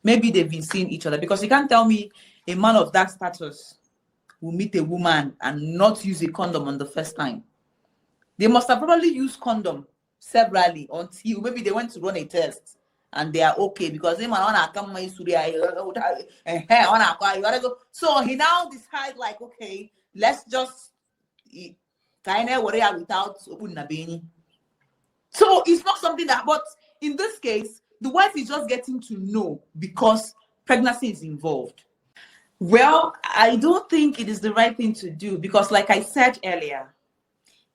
maybe they've been seeing each other, because you can't tell me a man of that status will meet a woman and not use a condom on the first time. They must have probably used condom severally until maybe they went to run a test and they are okay, because they might come so he now decides like, okay, let's just kind of worry without open nabini. So it's not something that, but in this case, the wife is just getting to know because pregnancy is involved. Well, I don't think it is the right thing to do, because like I said earlier,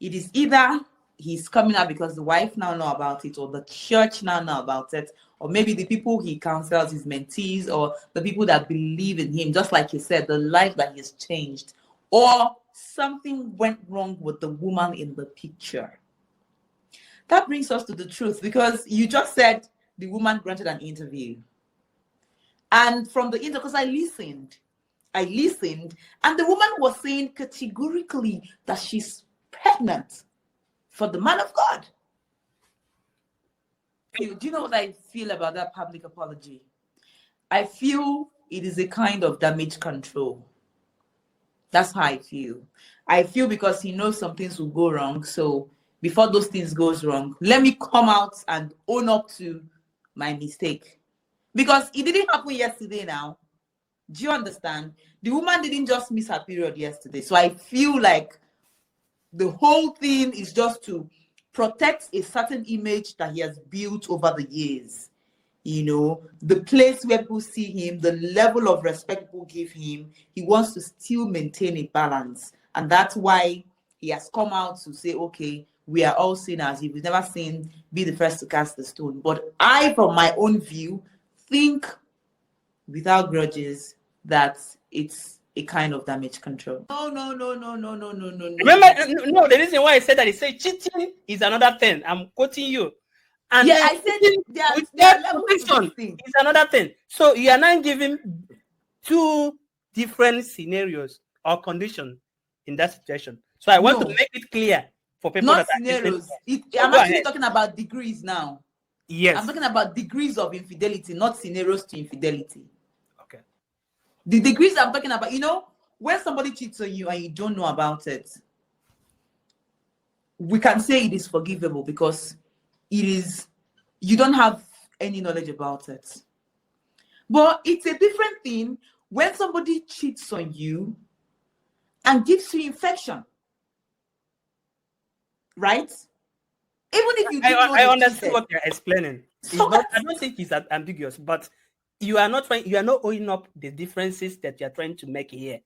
it is either he's coming out because the wife now know about it, or the church now know about it, or maybe the people he counsels, his mentees, or the people that believe in him, just like he said, the life that he's changed, or something went wrong with the woman in the picture. That brings us to the truth, because you just said the woman granted an interview. And from the interview, because I listened, and the woman was saying categorically that she's pregnant for the man of God. Do you know what I feel about that public apology? I feel it is a kind of damage control. That's how I feel. I feel because he knows some things will go wrong. So before those things goes wrong, let me come out and own up to my mistake. Because it didn't happen yesterday now. Do you understand? The woman didn't just miss her period yesterday. So I feel like the whole thing is just to protect a certain image that he has built over the years. You know, the place where people see him, the level of respect people give him, he wants to still maintain a balance. And that's why he has come out to say, okay, we are all sinners. If you've never sinned, be the first to cast the stone. But I, from my own view, think without grudges that it's a kind of damage control. No. Remember, no, the reason why I said that, he said cheating is another thing. I'm quoting you. And yeah, I said there are levels is another thing. So you are now giving two different scenarios or conditions in that situation. So I want to make it clear for people not that scenarios. I'm actually talking about degrees now. Yes. I'm talking about degrees of infidelity, not scenarios to infidelity. Okay. The degrees I'm talking about, you know, when somebody cheats on you and you don't know about it, we can say it is forgivable because it is, you don't have any knowledge about it. But it's a different thing when somebody cheats on you and gives you infection. Right? Even if you didn't know I understand what you're explaining. So not, I don't think it's ambiguous, but you are not owning up the differences that you're trying to make here.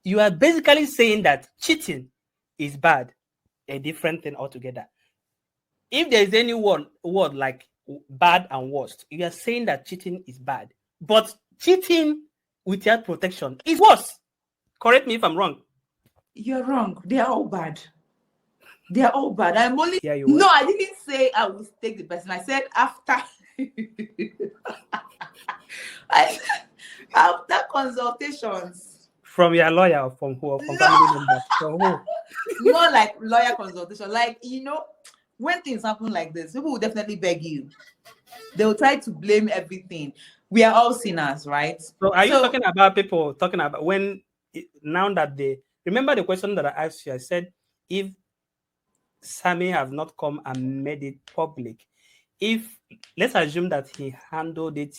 You are basically saying that cheating is bad, a different thing altogether. If there is any word like bad and worst, you are saying that cheating is bad, but cheating without protection is worse. Correct me if I'm wrong. You're wrong. They are all bad. They are all bad. I'm only no, I didn't say I will take the person. I said after after consultations. From your lawyer or from who? Or from family members? From who? More like lawyer consultation. Like, you know, when things happen like this, people will definitely beg you. They will try to blame everything. We are all sinners, right? So are you talking about people talking about when now that they remember the question that I asked you? I said if Sammie have not come and made it public, if let's assume that he handled it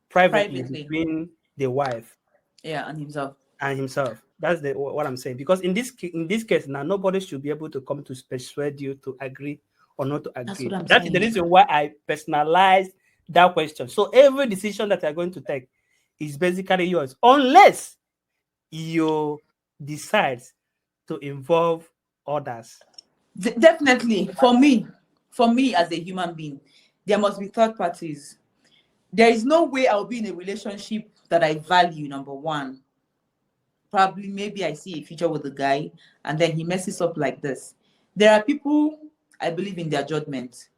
privately between the wife, and himself. That's what I'm saying. Because in this case now, nobody should be able to come to persuade you to agree or not to agree. That is the reason why I personalized that question. So every decision that you're going to take is basically yours, unless you decide to involve others. Definitely, for me as a human being, there must be third parties. There is no way I'll be in a relationship that I value, number one. Probably, maybe I see a future with the guy and then he messes up like this. There are people, I believe in their judgment.